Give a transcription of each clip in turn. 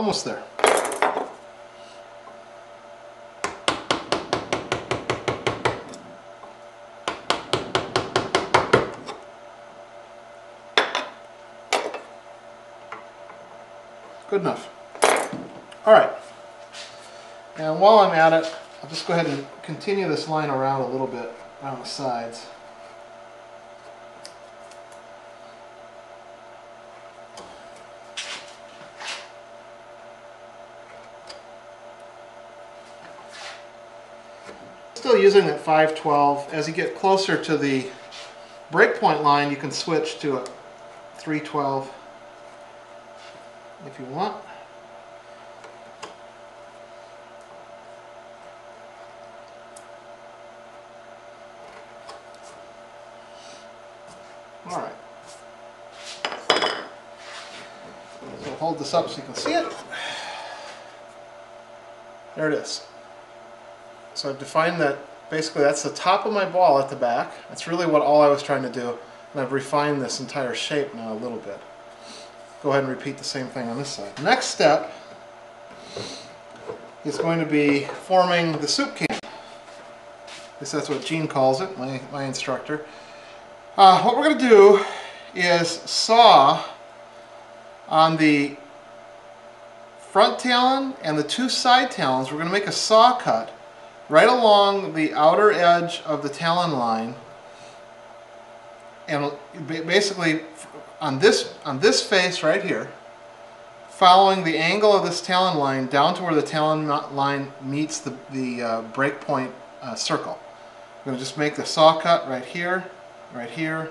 Almost there. Good enough. All right. And while I'm at it, I'll just go ahead and continue this line around a little bit around the sides. Still using that 512. As you get closer to the breakpoint line, you can switch to a 312 if you want. All right. So hold this up so you can see it. There it is. So I've defined that, basically that's the top of my ball at the back. That's really what all I was trying to do. And I've refined this entire shape now a little bit. Go ahead and repeat the same thing on this side. Next step is going to be forming the soup can. At least that's what Gene calls it, my instructor. What we're going to do is saw on the front talon and the two side talons. We're going to make a saw cut right along the outer edge of the talon line, and basically on this face right here, following the angle of this talon line down to where the talon line meets the breakpoint circle. We're going to just make the saw cut right here, here,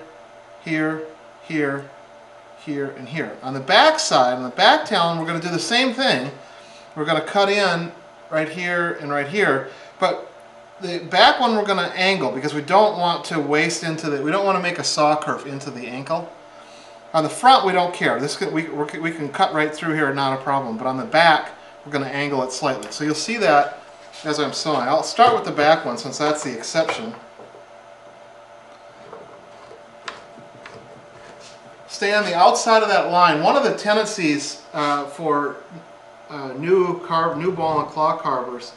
here, and here. On the back side, on the back talon, we're going to do the same thing. We're going to cut in right here and right here, but the back one we're going to angle because we don't want to waste into the, we don't want to make a saw curve into the ankle. On the front we don't care. We can cut right through here, not a problem, but on the back we're going to angle it slightly. So you'll see that as I'm sewing. I'll start with the back one since that's the exception. Stay on the outside of that line. One of the tendencies for new ball and claw carvers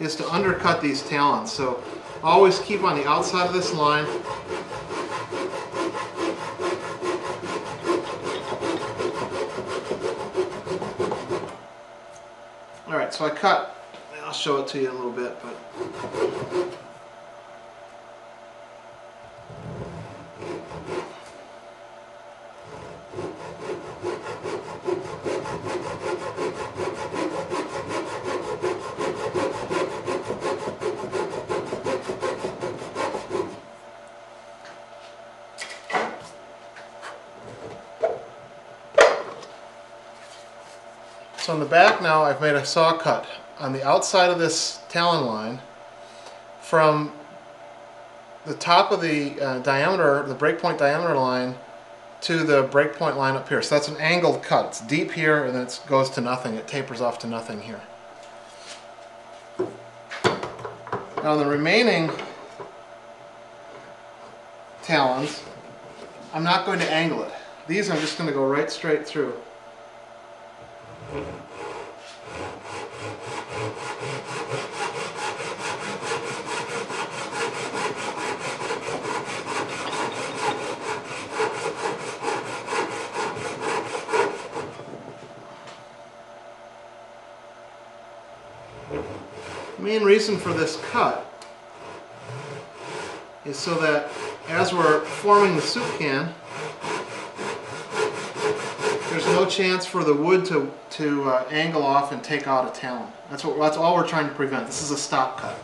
is to undercut these talons. So always keep on the outside of this line. Alright, so I cut, I'll show it to you in a little bit, but so on the back now I've made a saw cut on the outside of this talon line from the top of the diameter, the breakpoint diameter line to the breakpoint line up here. So that's an angled cut. It's deep here and then it goes to nothing. It tapers off to nothing here. Now on the remaining talons, I'm not going to angle it. These I'm just going to go right straight through. The main reason for this cut is so that as we're forming the soup can, there's no chance for the wood to angle off and take out a talon. That's all we're trying to prevent. This is a stop cut.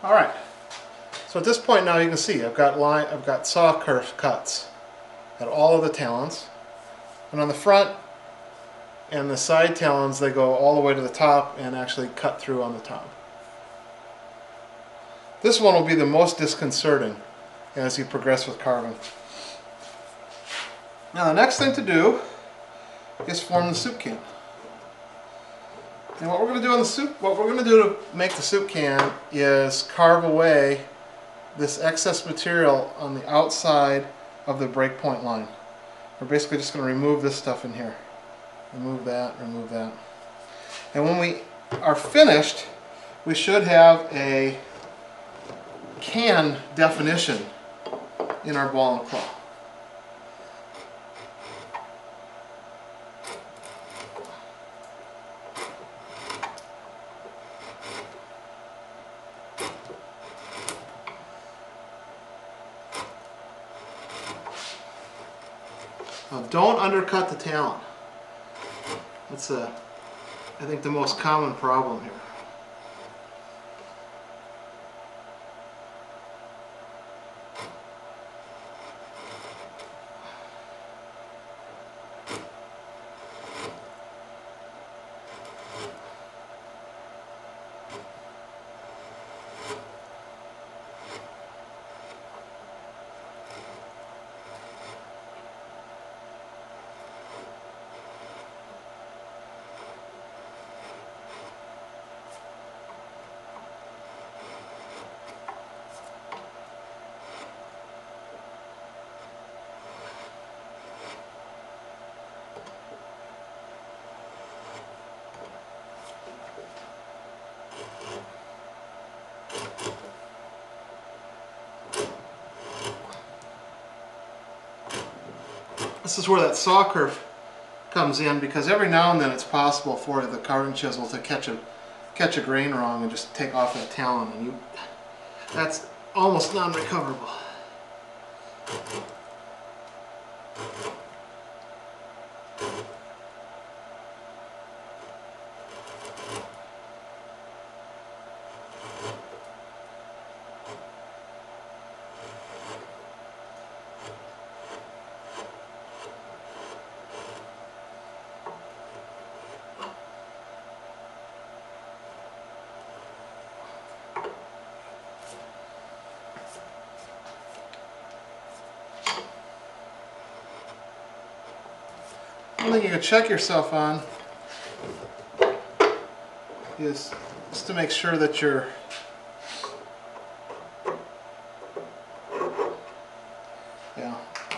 All right. So at this point now you can see I've got saw curve cuts at all of the talons, and on the front and the side talons they go all the way to the top and actually cut through on the top. This one will be the most disconcerting as you progress with carving. Now the next thing to do is form the soup can. And what we're going to do to make the soup can is carve away this excess material on the outside of the breakpoint line. We're basically just going to remove this stuff in here. Remove that, remove that. And when we are finished, we should have a can definition in our ball and claw. Now don't undercut the talon. That's I think the most common problem here. This is where that saw curve comes in, because every now and then it's possible for the carving chisel to catch a grain wrong and just take off that talon, and that's almost non-recoverable. One thing you can check yourself on is just to make sure that you're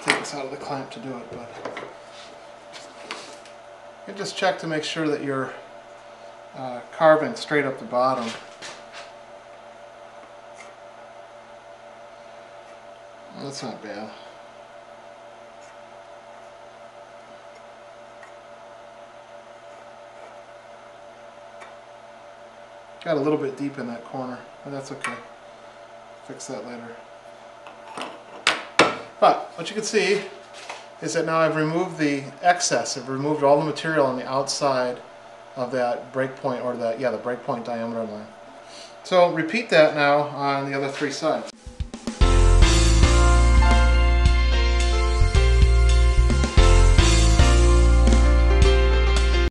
take this out of the clamp to do it, but you can just check to make sure that you're carving straight up the bottom. That's not bad. Got a little bit deep in that corner, but that's okay. Fix that later. But what you can see is that now I've removed the excess. I've removed all the material on the outside of that breakpoint, or the breakpoint diameter line. So repeat that now on the other three sides.